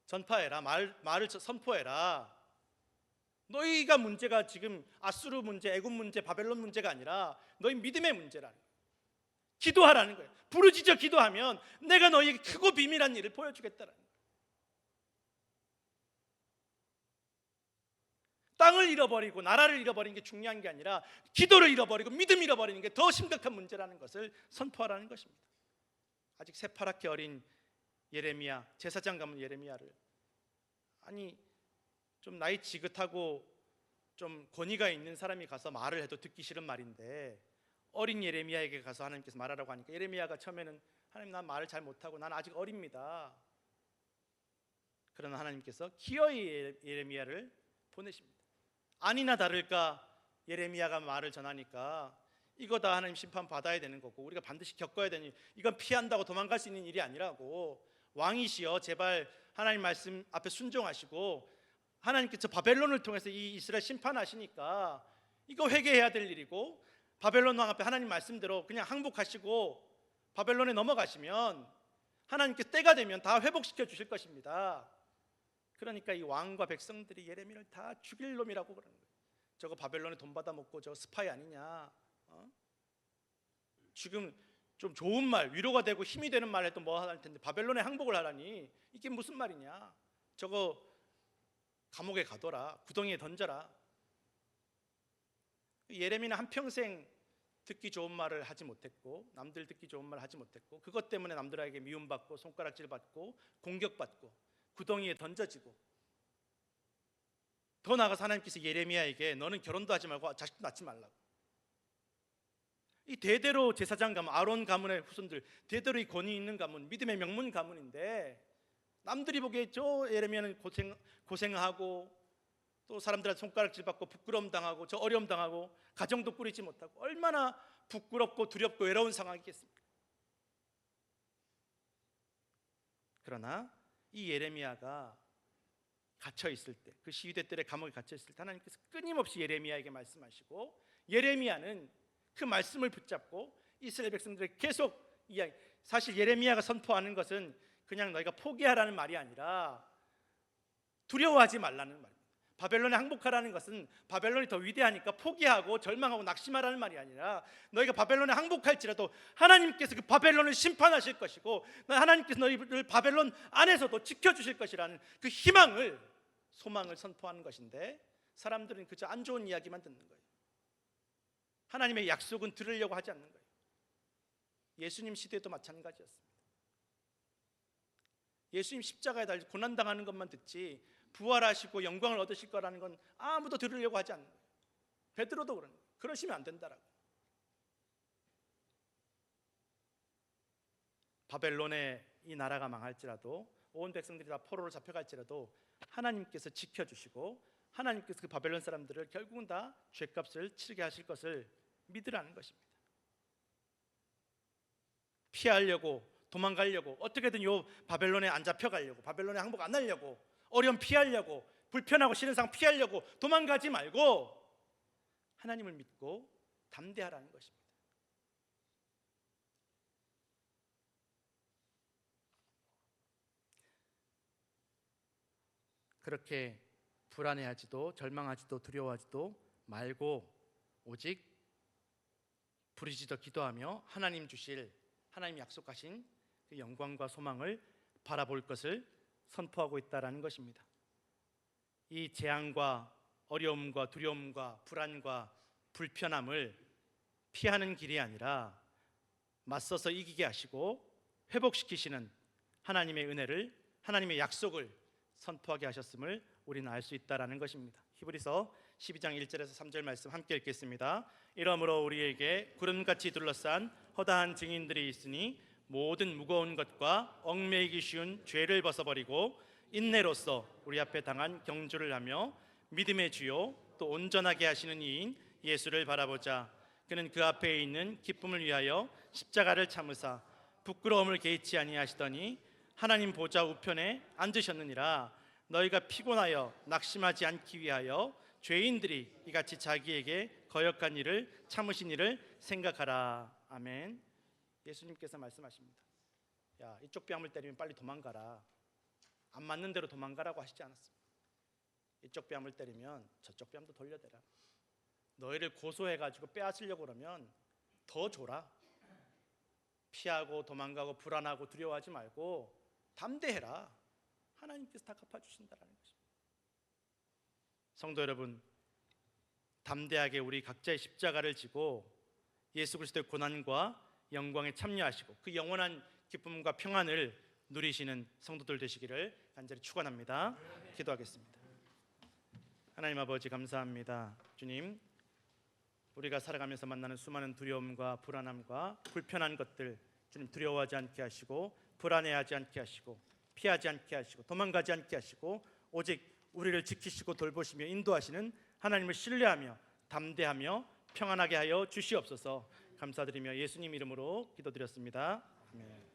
전파해라, 말을 선포해라. 너희가 문제가 지금 아수르 문제, 애굽 문제, 바벨론 문제가 아니라 너희 믿음의 문제라는 거예요. 기도하라는 거예요. 부르짖어 기도하면 내가 너희에게 크고 비밀한 일을 보여주겠다라는 거예요. 땅을 잃어버리고 나라를 잃어버리는 게 중요한 게 아니라 기도를 잃어버리고 믿음 잃어버리는 게 더 심각한 문제라는 것을 선포하라는 것입니다. 아직 새파랗게 어린 예레미야, 제사장 가문 예레미야를 아니 좀 나이 지긋하고 좀 권위가 있는 사람이 가서 말을 해도 듣기 싫은 말인데 어린 예레미야에게 가서 하나님께서 말하라고 하니까 예레미야가 처음에는 하나님 난 말을 잘 못하고 난 아직 어립니다. 그러나 하나님께서 기어이 예레미야를 보내십니다. 아니나 다를까 예레미야가 말을 전하니까 이거 다 하나님 심판 받아야 되는 거고 우리가 반드시 겪어야 되니 이건 피한다고 도망갈 수 있는 일이 아니라고 왕이시여 제발 하나님 말씀 앞에 순종하시고 하나님께서 바벨론을 통해서 이 이스라엘 심판하시니까 이거 회개해야 될 일이고 바벨론 왕 앞에 하나님 말씀대로 그냥 항복하시고 바벨론에 넘어가시면 하나님께서 때가 되면 다 회복시켜 주실 것입니다. 그러니까 이 왕과 백성들이 예레미야를 다 죽일 놈이라고 그러는 거예요. 저거 바벨론에 돈 받아먹고 저 스파이 아니냐? 지금 좀 좋은 말, 위로가 되고 힘이 되는 말 해도 뭐 할 텐데 바벨론에 항복을 하라니 이게 무슨 말이냐? 저거 감옥에 가둬라, 구덩이에 던져라. 예레미야는 한평생 듣기 좋은 말을 하지 못했고 남들 듣기 좋은 말을 하지 못했고 그것 때문에 남들에게 미움받고 손가락질 받고 공격받고 구덩이에 던져지고 더 나아가서 하나님께서 예레미야에게 너는 결혼도 하지 말고 자식도 낳지 말라고. 이 대대로 제사장 가문, 아론 가문의 후손들 대대로 이 권위 있는 가문, 믿음의 명문 가문인데 남들이 보기에 저 예레미야는 고생하고 또 사람들한테 손가락질 받고 부끄러움 당하고 저 어려움 당하고 가정도 꾸리지 못하고 얼마나 부끄럽고 두렵고 외로운 상황이겠습니까? 그러나 이 예레미야가 갇혀 있을 때, 그 시위대 때 감옥에 갇혀 있을 때 하나님께서 끊임없이 예레미야에게 말씀하시고 예레미야는 그 말씀을 붙잡고 이스라엘 백성들에게 계속 이야기. 사실 예레미야가 선포하는 것은 그냥 너희가 포기하라는 말이 아니라 두려워하지 말라는 말입니다. 바벨론에 항복하라는 것은 바벨론이 더 위대하니까 포기하고 절망하고 낙심하라는 말이 아니라 너희가 바벨론에 항복할지라도 하나님께서 그 바벨론을 심판하실 것이고 하나님께서 너희를 바벨론 안에서도 지켜주실 것이라는 그 희망을, 소망을 선포하는 것인데 사람들은 그저 안 좋은 이야기만 듣는 거예요. 하나님의 약속은 들으려고 하지 않는 거예요. 예수님 시대도 마찬가지였습니다. 예수님 십자가에 달려 고난당하는 것만 듣지 부활하시고 영광을 얻으실 거라는 건 아무도 들으려고 하지 않는 거예요. 베드로도 그러는 거예요. 그러시면 안 된다라고. 바벨론의 이 나라가 망할지라도 온 백성들이 다 포로로 잡혀갈지라도 하나님께서 지켜주시고 하나님께서 그 바벨론 사람들을 결국은 다 죗값을 치르게 하실 것을 믿으라는 것입니다. 피하려고 도망가려고 어떻게든 요 바벨론에 안 잡혀가려고 바벨론에 항복 안 하려고 어려움 피하려고 불편하고 싫은 상황 피하려고 도망가지 말고 하나님을 믿고 담대하라는 것입니다. 그렇게 불안해하지도 절망하지도 두려워하지도 말고 오직 부르짖어 기도하며 하나님 주실 하나님 약속하신 그 영광과 소망을 바라볼 것을 선포하고 있다라는 것입니다. 이 재앙과 어려움과 두려움과 불안과 불편함을 피하는 길이 아니라 맞서서 이기게 하시고 회복시키시는 하나님의 은혜를, 하나님의 약속을 선포하게 하셨음을 우리는 알 수 있다라는 것입니다. 히브리서 12장 1절에서 3절 말씀 함께 읽겠습니다. 이러므로 우리에게 구름같이 둘러싼 허다한 증인들이 있으니 모든 무거운 것과 얽매이기 쉬운 죄를 벗어버리고 인내로써 우리 앞에 당한 경주를 하며 믿음의 주요 또 온전하게 하시는 이인 예수를 바라보자. 그는 그 앞에 있는 기쁨을 위하여 십자가를 참으사 부끄러움을 개의치 아니하시더니 하나님 보좌 우편에 앉으셨느니라. 너희가 피곤하여 낙심하지 않기 위하여 죄인들이 이같이 자기에게 거역한 일을 참으신 일을 생각하라. 아멘. 예수님께서 말씀하십니다. 야, 이쪽 뺨을 때리면 빨리 도망가라. 안 맞는 대로 도망가라고 하시지 않았습니다. 이쪽 뺨을 때리면 저쪽 뺨도 돌려대라. 너희를 고소해가지고 빼앗으려고 그러면 더 줘라. 피하고 도망가고 불안하고 두려워하지 말고 담대해라. 하나님께서 다 갚아주신다라는 것입니다. 성도 여러분, 담대하게 우리 각자의 십자가를 지고 예수 그리스도의 고난과 영광에 참여하시고 그 영원한 기쁨과 평안을 누리시는 성도들 되시기를 간절히 축원합니다. 기도하겠습니다. 하나님 아버지 감사합니다. 주님, 우리가 살아가면서 만나는 수많은 두려움과 불안함과 불편한 것들 주님 두려워하지 않게 하시고 불안해하지 않게 하시고 피하지 않게 하시고 도망가지 않게 하시고 오직 우리를 지키시고 돌보시며 인도하시는 하나님을 신뢰하며 담대하며 평안하게 하여 주시옵소서. 감사드리며 예수님 이름으로 기도드렸습니다. 아멘.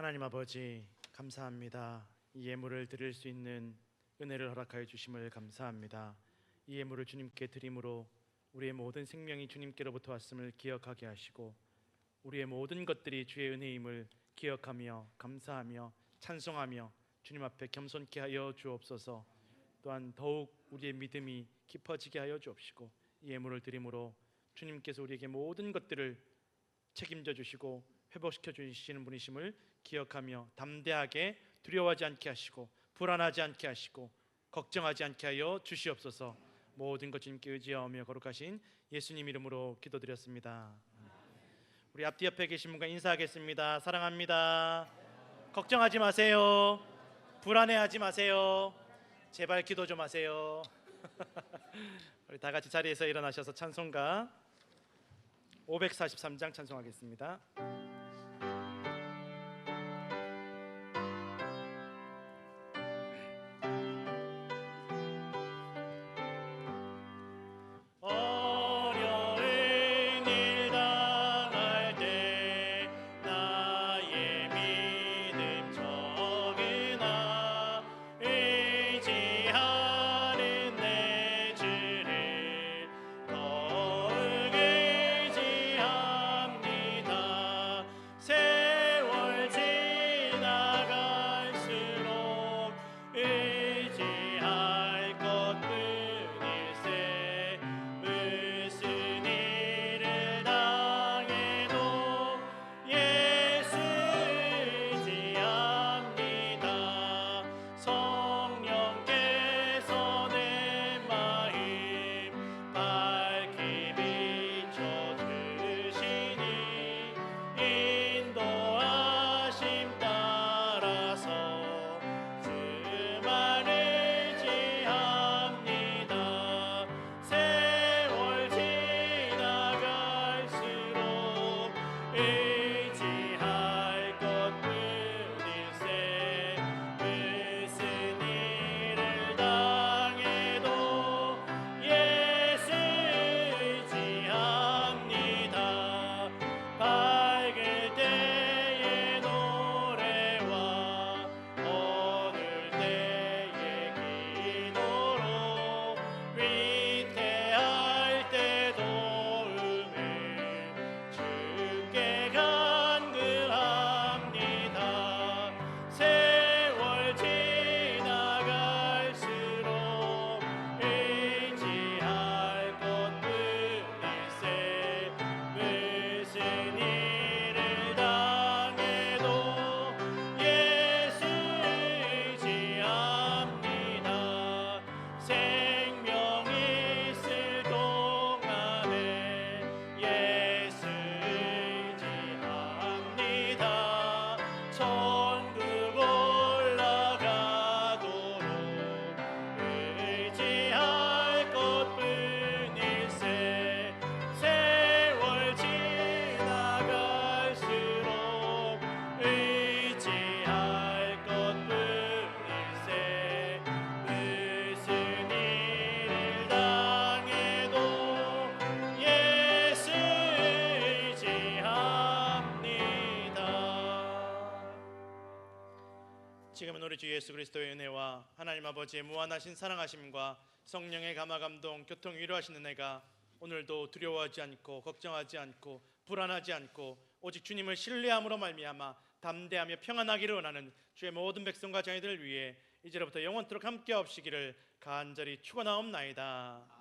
하나님 아버지 감사합니다. 이 예물을 드릴 수 있는 은혜를 허락하여 주심을 감사합니다. 이 예물을 주님께 드림으로 우리의 모든 생명이 주님께로부터 왔음을 기억하게 하시고 우리의 모든 것들이 주의 은혜임을 기억하며 감사하며 찬송하며 주님 앞에 겸손케 하여 주옵소서. 또한 더욱 우리의 믿음이 깊어지게 하여 주옵시고 이 예물을 드림으로 주님께서 우리에게 모든 것들을 책임져 주시고 회복시켜 주시는 분이심을 기억하며 담대하게 두려워하지 않게 하시고 불안하지 않게 하시고 걱정하지 않게 하여 주시옵소서. 모든 것 주님께 의지하며 거룩하신 예수님 이름으로 기도드렸습니다. 우리 앞뒤 옆에 계신 분과 인사하겠습니다. 사랑합니다. 걱정하지 마세요. 불안해하지 마세요. 제발 기도 좀 하세요. 우리 다 같이 자리에서 일어나셔서 찬송가 543장 찬송하겠습니다. 어려운 일 당할 때 나의 믿음 적으나 의지하는 내 주를 더욱 의지합니다. 세월 지나갈수록 의지할 것뿐일세. 무슨 일을 당해도 예수 의지합니다. 성령께서 내 마음 밝히 비춰주시니 인도하심 따라서 주만 의지합니다. 세월 지나갈수록 의지할 것뿐일세. 무슨 일을 당해도 예수 의지합니다. 밝을 때의 노래와 어두울 때의 기도로 위태할 때 도움을 주께 간구합니다. 세월 지나갈수록 의지할 것뿐일세. 무슨 일을 당해도 예수 의지합니다. 생명 있을 동안에 예수 의지합니다. 천국 올라가도록 의지할 것뿐일세. 세월 지나갈수록 의지할 것뿐일세. 무슨 일을 당해도 예수 의지합니다. 지금은 우리 주 예수 그리스도의 은혜와 하나님 아버지의 무한하신 사랑하심과 성령의 감화 감동 교통 위로하시는 은혜가 오늘도 두려워하지 않고 걱정하지 않고 불안하지 않고 오직 주님을 신뢰함으로 말미암아 담대하며 평안하기를 원하는 주의 모든 백성과 자녀들을 위해 이제로부터 영원토록 함께 없시기를 간절히 축원하옵나이다.